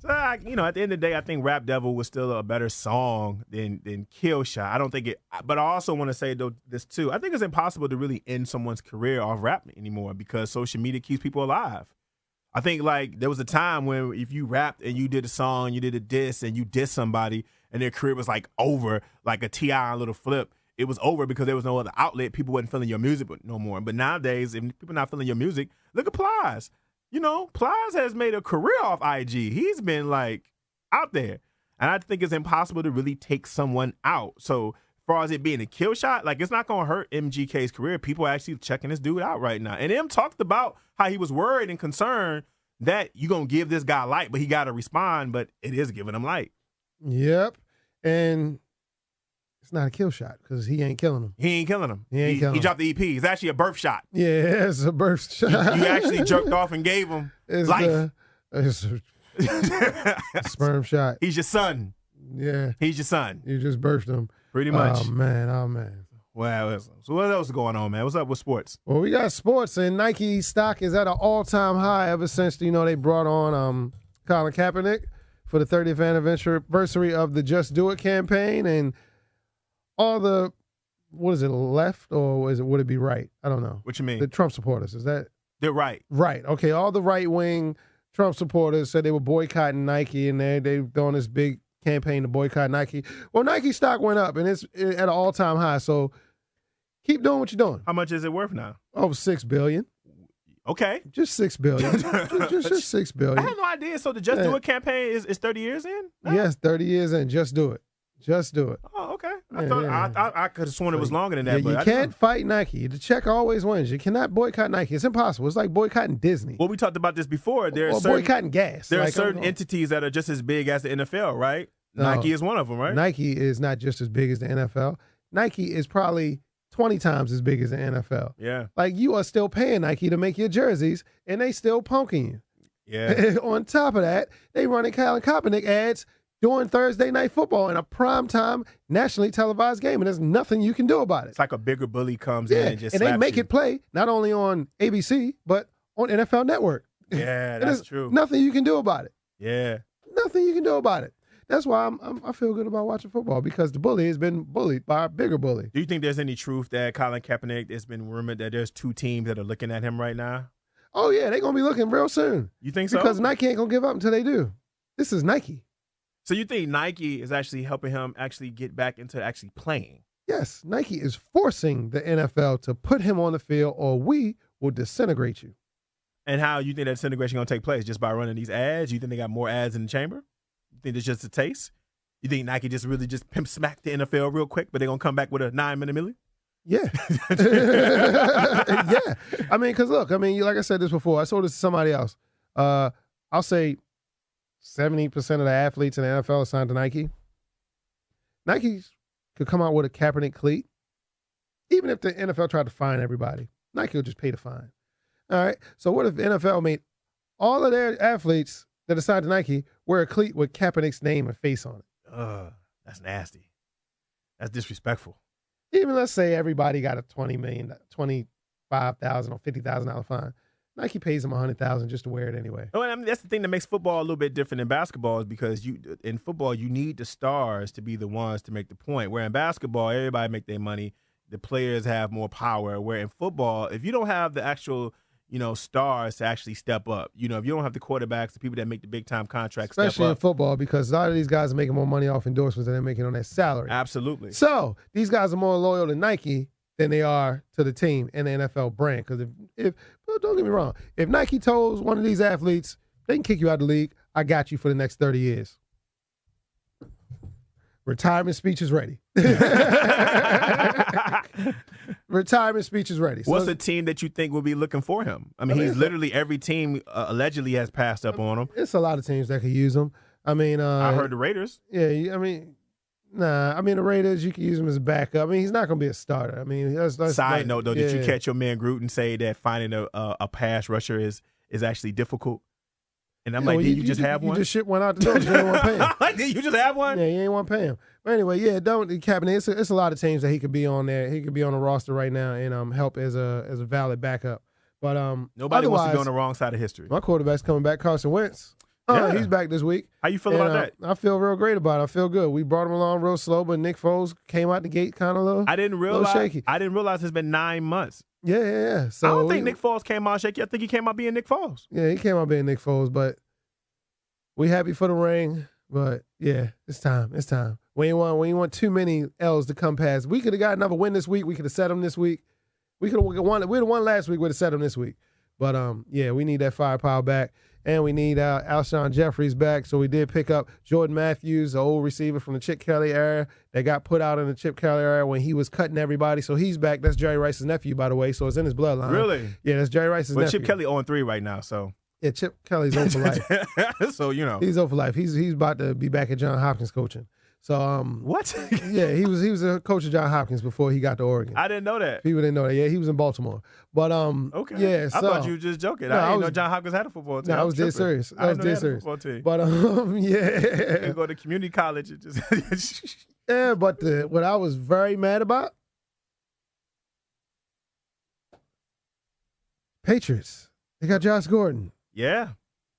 So, at the end of the day, I think Rap Devil was still a better song than Kill Shot. I don't think it, but I also want to say this too. I think it's impossible to really end someone's career off rap anymore because social media keeps people alive. I think like there was a time when if you rapped and you did a song, you did a diss and you dissed somebody and their career was like over, like a T.I. on Little Flip. It was over because there was no other outlet. People wasn't feeling your music no more. But nowadays, if people not feeling your music, look at Plies. Plies has made a career off IG. He's been like out there. And I think it's impossible to really take someone out. So as far as it being a kill shot, like it's not going to hurt MGK's career. People are actually checking this dude out right now. And M talked about how he was worried and concerned that you're going to give this guy light, but he got to respond, but it is giving him light. Yep. And it's not a kill shot because he ain't killing him. He ain't killing him. He dropped the EP. It's actually a birth shot. Yeah, it's a birth shot. You actually jerked off and gave him life. It's a sperm shot. He's your son. Yeah. He's your son. You just birthed him. Pretty much. Oh, man. Well, so what else is going on, man? What's up with sports? Well, we got sports, and Nike stock is at an all-time high ever since, they brought on Colin Kaepernick for the 30th anniversary of the Just Do It campaign, and all the, what is it, left, or would it be right? I don't know. What you mean? The Trump supporters, is that? They're right. Right. Okay, all the right-wing Trump supporters said they were boycotting Nike, and they doing this big campaign to boycott Nike. Well, Nike stock went up, and it's at an all-time high, so keep doing what you're doing. How much is it worth now? Over $6 billion. Okay. Just $6 billion. just $6 billion. I had no idea. So the Just Do It campaign is 30 years in? No? Yes, 30 years in. Just do it. Just do it. Oh, okay. I could have sworn it was longer than that. Yeah, you can't fight Nike. The check always wins. You cannot boycott Nike. It's impossible. It's like boycotting Disney. Well, we talked about this before. Or boycotting gas. There are certain entities that are just as big as the NFL, right? No, Nike is one of them, right? Nike is not just as big as the NFL. Nike is probably 20 times as big as the NFL. Yeah. Like, you are still paying Nike to make your jerseys, and they still punking you. Yeah. On top of that, they running Colin Kaepernick ads during Thursday Night Football in a primetime, nationally televised game, and there's nothing you can do about it. It's like a bigger bully comes in and just and they make it play not only on ABC, but on NFL Network. Yeah, that's true. Nothing you can do about it. Yeah. Nothing you can do about it. That's why I feel good about watching football, because the bully has been bullied by a bigger bully. Do you think there's any truth that Colin Kaepernick, it's been rumored that there's 2 teams that are looking at him right now? Oh, yeah, they're going to be looking real soon. You think so? Because Nike ain't going to give up until they do. This is Nike. So you think Nike is actually helping him actually get back into actually playing? Yes, Nike is forcing the NFL to put him on the field, or we will disintegrate you. And how you think that disintegration going to take place? Just by running these ads? You think they got more ads in the chamber? You think it's just a taste? You think Nike just really just pimp smack the NFL real quick, but they're going to come back with a 9-minute million? Yeah. Yeah. I mean, because look, like I said this before, I saw this to somebody else. I'll say 70% of the athletes in the NFL are signed to Nike. Nike could come out with a Kaepernick cleat. Even if the NFL tried to fine everybody, Nike would just pay the fine. All right. So what if the NFL made all of their athletes that are signed to Nike wear a cleat with Kaepernick's name and face on it? That's nasty. That's disrespectful. Even let's say everybody got a $25,000 or $50,000 fine. Nike pays them $100,000 just to wear it anyway. Well, I mean, that's the thing that makes football a little bit different than basketball, is because in football you need the stars to be the ones to make the point. Where in basketball, everybody make their money, the players have more power. Where in football, if you don't have the actual stars to actually step up, if you don't have the quarterbacks, the people that make the big time contracts, especially in football, because a lot of these guys are making more money off endorsements than they're making on their salary. Absolutely. So these guys are more loyal to Nike than they are to the team and the NFL brand. Because well, don't get me wrong, if Nike told one of these athletes they can kick you out of the league, I got you for the next 30 years. Retirement speech is ready. Retirement speech is ready. So what's the team that you think will be looking for him? I mean he's literally every team allegedly has passed up on him. It's a lot of teams that could use him. I heard the Raiders. Yeah, the Raiders, you can use him as a backup. He's not going to be a starter. Side note, though, did you catch your man Gruden say that finding a pass rusher is actually difficult? And I'm like, did you just have one? You just ship one out the door. You ain't want to pay him. Like, did you just have one? Yeah, you ain't want to pay him. But anyway, Kaepernick, it's a lot of teams that he could be on there. He could be on the roster right now and help as a valid backup. But nobody wants to be on the wrong side of history. My quarterback's coming back, Carson Wentz. Yeah. He's back this week. How you feel about that? I feel real great about it. I feel good. We brought him along real slow, but Nick Foles came out the gate kind of low. I didn't realize. shaky. I didn't realize it's been 9 months. Yeah. So I don't think Nick Foles came out shaky. I think he came out being Nick Foles. Yeah, he came out being Nick Foles, but we happy for the ring. But yeah, it's time. It's time. We ain't want too many L's to come past. We could have got another win this week. We could have set him this week. We could have won. We'd have won last week. We'd have set him this week. But yeah, we need that firepower back, and we need Alshon Jeffries back. So we did pick up Jordan Matthews, the old receiver from the Chip Kelly era that got put out in the Chip Kelly era when he was cutting everybody. So he's back. That's Jerry Rice's nephew, by the way. So it's in his bloodline. Really? Yeah, that's Jerry Rice's nephew. Chip Kelly 0-3 right now. So yeah, Chip Kelly's over for life. So he's over for life. He's about to be back at Johns Hopkins coaching. So what? Yeah, he was a coach of Johns Hopkins before he got to Oregon. I didn't know that. People didn't know that. Yeah, he was in Baltimore. But okay. Yeah, I thought you were just joking. I didn't know Johns Hopkins had a football team. No, I was dead serious. I was dead serious. Football team. But yeah, you go to community college and just yeah. But what I was very mad about, Patriots. They got Josh Gordon. Yeah.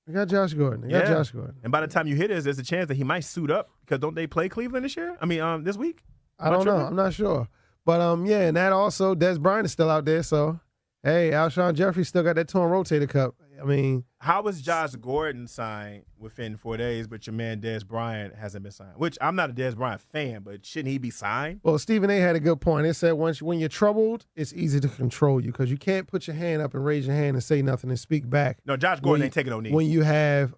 They got Josh Gordon. Josh Gordon. And by the time you hit it, there's a chance that he might suit up because don't they play Cleveland this year? I mean, this week? I don't know. I'm not sure. But yeah, and that also, Des Bryant is still out there. So, hey, Alshon Jeffrey still got that torn rotator cuff. I mean, how was Josh Gordon signed within 4 days, but your man Des Bryant hasn't been signed? Which I'm not a Des Bryant fan, but shouldn't he be signed? Well, Stephen A. had a good point. It said when you're troubled, it's easy to control you because you can't put your hand up and raise your hand and say nothing and speak back. No, Josh Gordon ain't taking no knee. When you have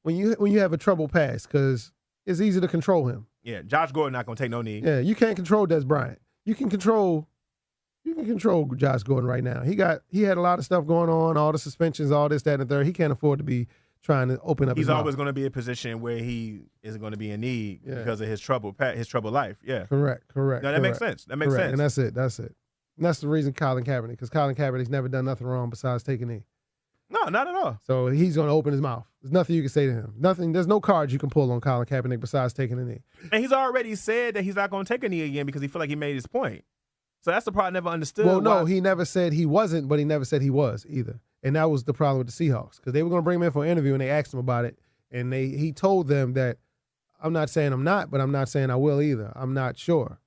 when you have a troubled past, because it's easy to control him. Yeah, Josh Gordon not gonna take no knee. Yeah, you can't control Des Bryant. You can control Josh Gordon right now. He had a lot of stuff going on, all the suspensions, all this, that, and the third. He can't afford to be trying to open up. He's always going to be in a position where he isn't going to be in need because of his troubled life. Yeah, correct. No, that makes sense. That makes sense. And that's it. And that's the reason Colin Kaepernick, because Colin Kaepernick's never done nothing wrong besides take a knee. No, not at all. So he's going to open his mouth. There's nothing you can say to him. Nothing. There's no cards you can pull on Colin Kaepernick besides taking a knee. And he's already said that he's not going to take a knee again because he feel like he made his point. So that's the part I never understood. Well, no, he never said he wasn't, but he never said he was either. And that was the problem with the Seahawks because they were going to bring him in for an interview and they asked him about it. And he told them that I'm not saying I'm not, but I'm not saying I will either. I'm not sure.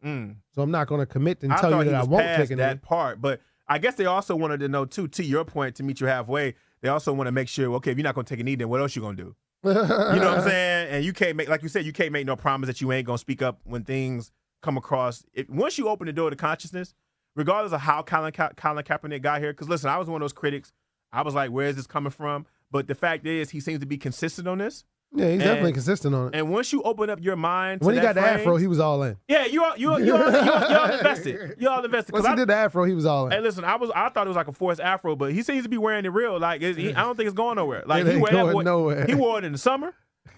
So I'm not going to commit and tell you that I won't take a knee. That part, but I guess they also wanted to know too. To your point, to meet you halfway, they also want to make sure. Okay, if you're not going to take a knee, then what else you going to do? You know what I'm saying? And you can't make, like you said, you can't make no promise that you ain't going to speak up when things come across. Once you open the door to consciousness, regardless of how Colin Kaepernick got here, because listen, I was one of those critics. I was like, where is this coming from? But the fact is, he seems to be consistent on this. Yeah, he's definitely consistent on it. And once you open up your mind to when he got the afro, he was all in. Yeah, you all invested. You all invested. Once he did the afro, he was all in. Hey, listen, I thought it was like a forced afro, but he seems to be wearing it real. Like, I don't think it's going nowhere. Like, it ain't going nowhere. He wore it in the summer.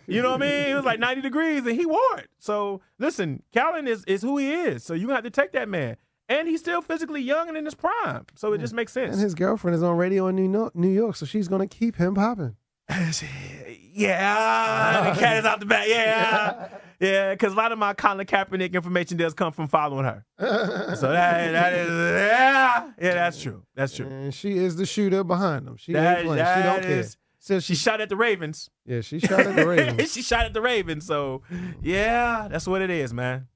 You know what I mean? It was like 90 degrees, and he wore it. So, listen, Colin is who he is. So, you have to take that man. And he's still physically young and in his prime. So, it just makes sense. And his girlfriend is on radio in New York, so she's going to keep him popping. Yeah, the cat is out the bag. Yeah, because a lot of my Colin Kaepernick information does come from following her. So, that is, that's true. That's true. And she is the shooter behind him. She ain't playing. She don't care. So she shot at the Ravens. Yeah, she shot at the Ravens. She shot at the Ravens. So, yeah, that's what it is, man.